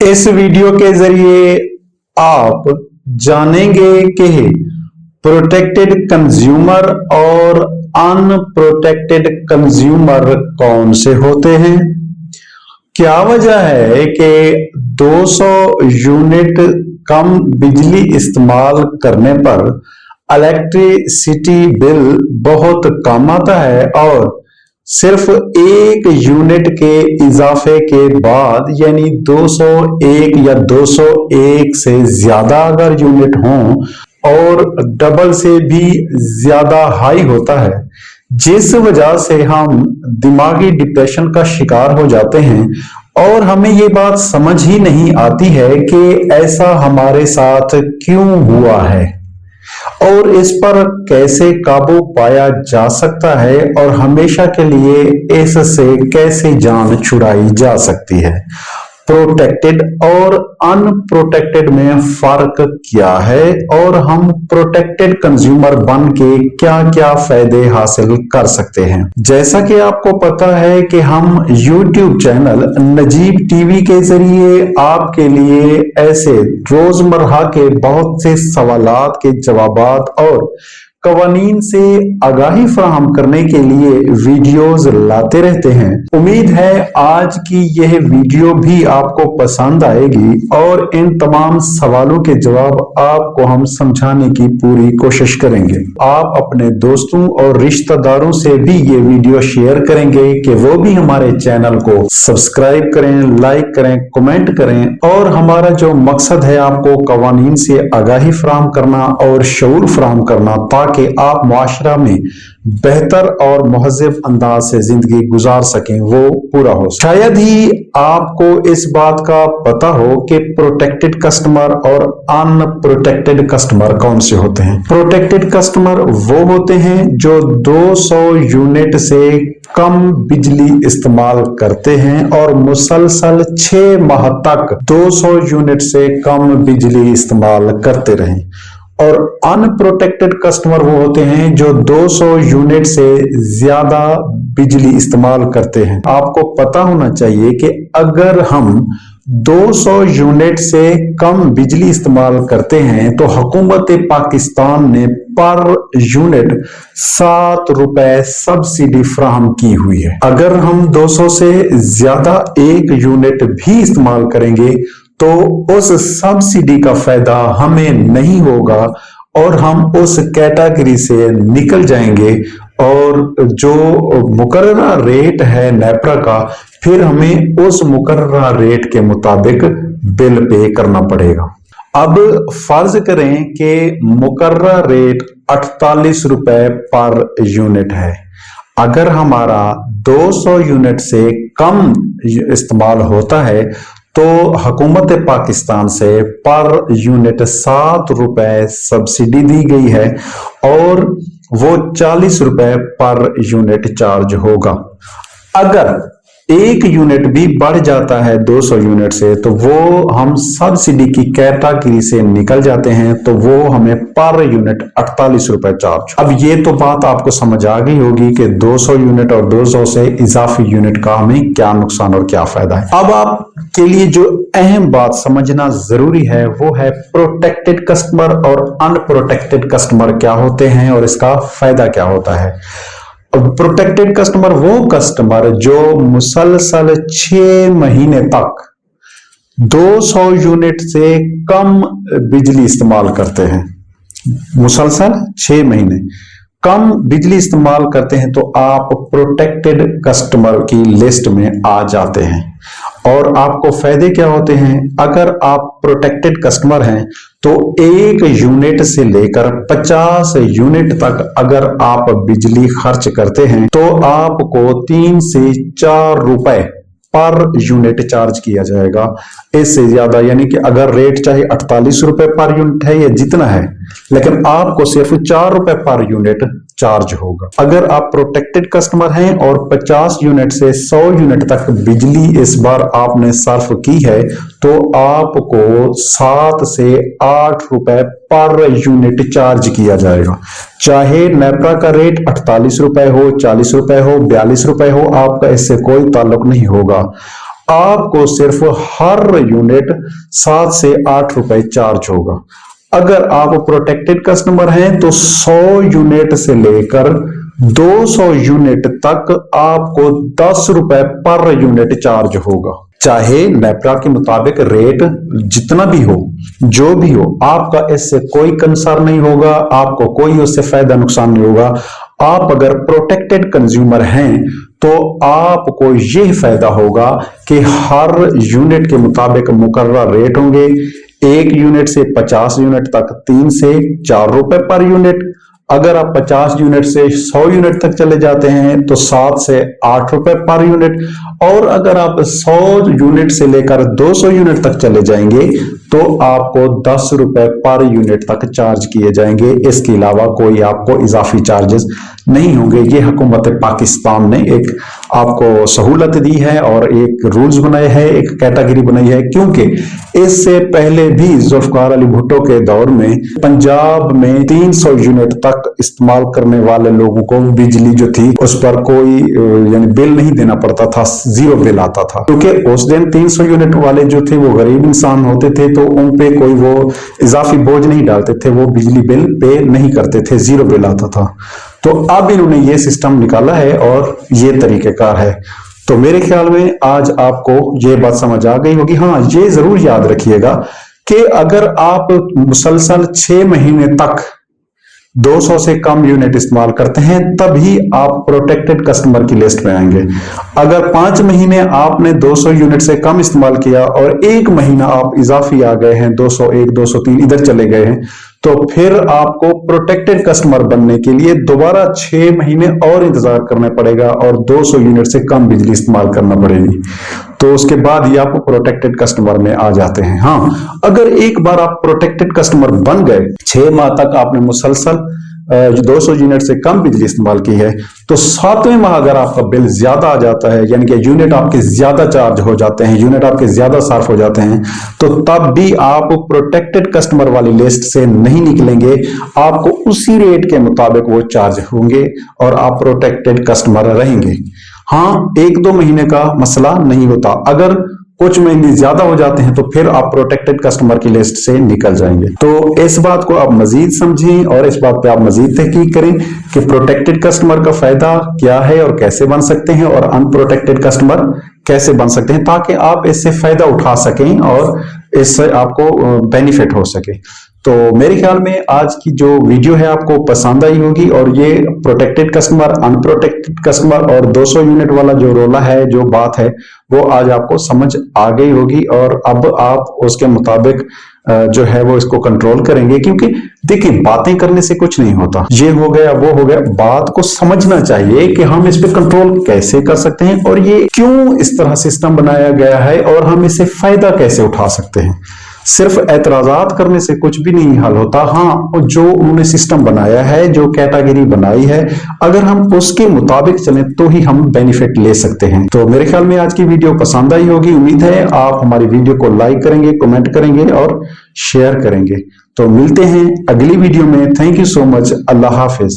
इस वीडियो के जरिए आप जानेंगे कि प्रोटेक्टेड कंज्यूमर और अनप्रोटेक्टेड कंज्यूमर कौन से होते हैं। क्या वजह है कि 200 यूनिट कम बिजली इस्तेमाल करने पर इलेक्ट्रिसिटी बिल बहुत कम आता है और सिर्फ 1 यूनिट के इजाफे के बाद यानी 201 या 201 से ज्यादा अगर यूनिट हों और डबल से भी ज्यादा हाई होता है, जिस वजह से हम दिमागी डिप्रेशन का शिकार हो जाते हैं और हमें ये बात समझ ही नहीं आती है कि ऐसा हमारे साथ क्यों हुआ है और इस पर कैसे काबू पाया जा सकता है और हमेशा के लिए इससे कैसे जान छुड़ाई जा सकती है। प्रोटेक्टेड और अनप्रोटेक्टेड में फर्क क्या है और हम प्रोटेक्टेड कंज्यूमर बन के क्या क्या फायदे हासिल कर सकते हैं। जैसा कि आपको पता है कि हम YouTube चैनल नजीब टीवी के जरिए आपके लिए ऐसे रोजमर्रा के बहुत से सवालात के जवाबात और कवानीन से आगाही फराहम करने के लिए वीडियोस लाते रहते हैं। उम्मीद है आज की यह वीडियो भी आपको पसंद आएगी और इन तमाम सवालों के जवाब आपको हम समझाने की पूरी कोशिश करेंगे। आप अपने दोस्तों और रिश्तेदारों से भी ये वीडियो शेयर करेंगे कि वो भी हमारे चैनल को सब्सक्राइब करें, लाइक करें, कमेंट करें और हमारा जो मकसद है आपको कवानीन से आगाही फराहम करना और शऊर फराहम करना कि आप मुआशरा में बेहतर और मुहज़्ज़ब अंदाज से जिंदगी गुजार सकें, वो पूरा हो। शायद ही आपको इस बात का पता हो कि प्रोटेक्टेड कस्टमर और अनप्रोटेक्टेड कस्टमर कौन से होते हैं। प्रोटेक्टेड कस्टमर वो होते हैं जो 200 यूनिट से कम बिजली इस्तेमाल करते हैं और मुसलसल 6 माह तक 200 यूनिट से कम बिजली इस्तेमाल करते रहें। और अनप्रोटेक्टेड कस्टमर वो होते हैं जो 200 यूनिट से ज्यादा बिजली इस्तेमाल करते हैं। आपको पता होना चाहिए कि अगर हम 200 यूनिट से कम बिजली इस्तेमाल करते हैं तो हुकूमत पाकिस्तान ने पर यूनिट 7 रुपए सब्सिडी फ्राहम की हुई है। अगर हम 200 से ज्यादा 1 यूनिट भी इस्तेमाल करेंगे तो उस सब्सिडी का फायदा हमें नहीं होगा और हम उस कैटेगरी से निकल जाएंगे और जो मुकर्ररा रेट है नेपरा का, फिर हमें उस मुकर्ररा रेट के मुताबिक बिल पे करना पड़ेगा। अब फर्ज करें कि मुकर्ररा रेट 48 रुपए पर यूनिट है। अगर हमारा 200 यूनिट से कम इस्तेमाल होता है तो हुकूमत पाकिस्तान से पर यूनिट 7 रुपए सब्सिडी दी गई है और वो 40 रुपए पर यूनिट चार्ज होगा। अगर 1 यूनिट भी बढ़ जाता है 200 यूनिट से तो वो हम सब्सिडी की कैटेगरी से निकल जाते हैं, तो वो हमें पर यूनिट 48 रुपए चार्ज। अब ये तो बात आपको समझ आ गई होगी कि 200 यूनिट और 200 से इजाफी यूनिट का हमें क्या नुकसान और क्या फायदा है। अब आपके लिए जो अहम बात समझना जरूरी है वो है प्रोटेक्टेड कस्टमर और अनप्रोटेक्टेड कस्टमर क्या होते हैं और इसका फायदा क्या होता है। प्रोटेक्टेड कस्टमर वो कस्टमर जो मुसलसल 6 महीने तक 200 यूनिट से कम बिजली इस्तेमाल करते हैं। मुसलसल 6 महीने कम बिजली इस्तेमाल करते हैं तो आप प्रोटेक्टेड कस्टमर की लिस्ट में आ जाते हैं। और आपको फायदे क्या होते हैं? अगर आप प्रोटेक्टेड कस्टमर हैं तो 1 यूनिट से लेकर 50 यूनिट तक अगर आप बिजली खर्च करते हैं तो आपको 3 से 4 रुपए पर यूनिट चार्ज किया जाएगा। इससे ज्यादा यानी कि अगर रेट चाहे 48 रुपए पर यूनिट है या जितना है, लेकिन आपको सिर्फ 4 रुपए पर यूनिट चार्ज होगा। अगर आप प्रोटेक्टेड कस्टमर हैं और 50 यूनिट से 100 यूनिट तक बिजली इस बार आपने सर्फ की है तो आपको 7 से 8 रुपए पर यूनिट चार्ज किया जाएगा। चाहे नेपरा का रेट 48 रुपए हो, 40 रुपए हो, 42 रुपए हो, आपका इससे कोई ताल्लुक नहीं होगा। आपको सिर्फ हर यूनिट 7 से 8 रुपए चार्ज होगा। अगर आप प्रोटेक्टेड कस्टमर हैं तो 100 यूनिट से लेकर 200 यूनिट तक आपको 10 रुपए पर यूनिट चार्ज होगा। चाहे नेपरा के मुताबिक रेट जितना भी हो, जो भी हो, आपका इससे कोई कंसर्न नहीं होगा, आपको कोई उससे फायदा नुकसान नहीं होगा। आप अगर प्रोटेक्टेड कंज्यूमर हैं तो आपको यह फायदा होगा कि हर यूनिट के मुताबिक मुकर्रर रेट होंगे। 1 यूनिट से 50 यूनिट तक 3 से 4 रुपए पर यूनिट। अगर आप 50 यूनिट से 100 यूनिट तक चले जाते हैं तो 7 से 8 रुपए पर यूनिट। और अगर आप 100 यूनिट से लेकर 200 यूनिट तक चले जाएंगे तो आपको 10 रुपए पर यूनिट तक चार्ज किए जाएंगे। इसके अलावा कोई आपको इजाफी चार्जेस नहीं होंगे। ये हुकूमत पाकिस्तान ने एक आपको सहूलत दी है और एक रूल्स बनाए हैं, एक कैटेगरी बनाई है, क्योंकि इससे पहले भी जुल्फकार अली भुट्टो के दौर में पंजाब में 300 यूनिट तक इस्तेमाल करने वाले लोगों को बिजली जो थी उस पर कोई यानी बिल नहीं देना पड़ता था, जीरो बिल आता था। क्योंकि उस दिन 300 यूनिट वाले जो थे वो गरीब इंसान होते थे तो उन पे कोई वो इजाफी बोझ नहीं डालते थे, वो बिजली बिल पे नहीं करते थे, जीरो बिल आता था। तो अब इन्होंने ये सिस्टम निकाला है और ये तरीकेकार है। तो मेरे ख्याल में आज आपको ये बात समझ आ गई होगी। हाँ, ये जरूर याद रखिएगा कि अगर आप मुसलसल 6 महीने तक 200 से कम यूनिट इस्तेमाल करते हैं तभी आप प्रोटेक्टेड कस्टमर की लिस्ट में आएंगे। अगर 5 महीने आपने 200 यूनिट से कम इस्तेमाल किया और 1 महीना आप इजाफी आ गए हैं, 201, 203 इधर चले गए हैं, तो फिर आपको प्रोटेक्टेड कस्टमर बनने के लिए दोबारा 6 महीने और इंतजार करना पड़ेगा और 200 यूनिट से कम बिजली इस्तेमाल करना पड़ेगी। तो उसके बाद ही आप प्रोटेक्टेड कस्टमर में आ जाते हैं। हाँ, अगर एक बार आप प्रोटेक्टेड कस्टमर बन गए, 6 माह तक आपने मुसलसल 200 यूनिट से कम बिजली इस्तेमाल की है, तो 7वें माह अगर आपका बिल ज्यादा आ जाता है, यानी कि यूनिट आपके ज्यादा चार्ज हो जाते हैं, यूनिट आपके ज्यादा सार्फ हो जाते हैं, तो तब भी आप प्रोटेक्टेड कस्टमर वाली लिस्ट से नहीं निकलेंगे। आपको उसी रेट के मुताबिक वो चार्ज होंगे और आप प्रोटेक्टेड कस्टमर रहेंगे। हाँ, 1-2 महीने का मसला नहीं होता। अगर कुछ महीने ज्यादा हो जाते हैं तो फिर आप प्रोटेक्टेड कस्टमर की लिस्ट से निकल जाएंगे। तो इस बात को आप मजीद समझें और इस बात पे आप मजीद तहकीक करें कि प्रोटेक्टेड कस्टमर का फायदा क्या है और कैसे बन सकते हैं और अनप्रोटेक्टेड कस्टमर कैसे बन सकते हैं, ताकि आप इससे फायदा उठा सकें और इससे आपको बेनिफिट हो सके। तो मेरे ख्याल में आज की जो वीडियो है आपको पसंद आई होगी और ये प्रोटेक्टेड कस्टमर, अनप्रोटेक्टेड कस्टमर और 200 यूनिट वाला जो रोला है, जो बात है, वो आज आपको समझ आ गई होगी और अब आप उसके मुताबिक जो है वो इसको कंट्रोल करेंगे। क्योंकि देखिए, बातें करने से कुछ नहीं होता, ये हो गया वो हो गया, बात को समझना चाहिए कि हम इस पे कंट्रोल कैसे कर सकते हैं और ये क्यों इस तरह सिस्टम बनाया गया है और हम इससे फायदा कैसे उठा सकते हैं। सिर्फ एतराजात करने से कुछ भी नहीं हल होता। हाँ, जो उन्होंने सिस्टम बनाया है, जो कैटेगरी बनाई है, अगर हम उसके मुताबिक चलें तो ही हम बेनिफिट ले सकते हैं। तो मेरे ख्याल में आज की वीडियो पसंद आई होगी। उम्मीद है आप हमारी वीडियो को लाइक करेंगे, कमेंट करेंगे और शेयर करेंगे। तो मिलते हैं अगली वीडियो में। Thank you so much. Allah Hafiz.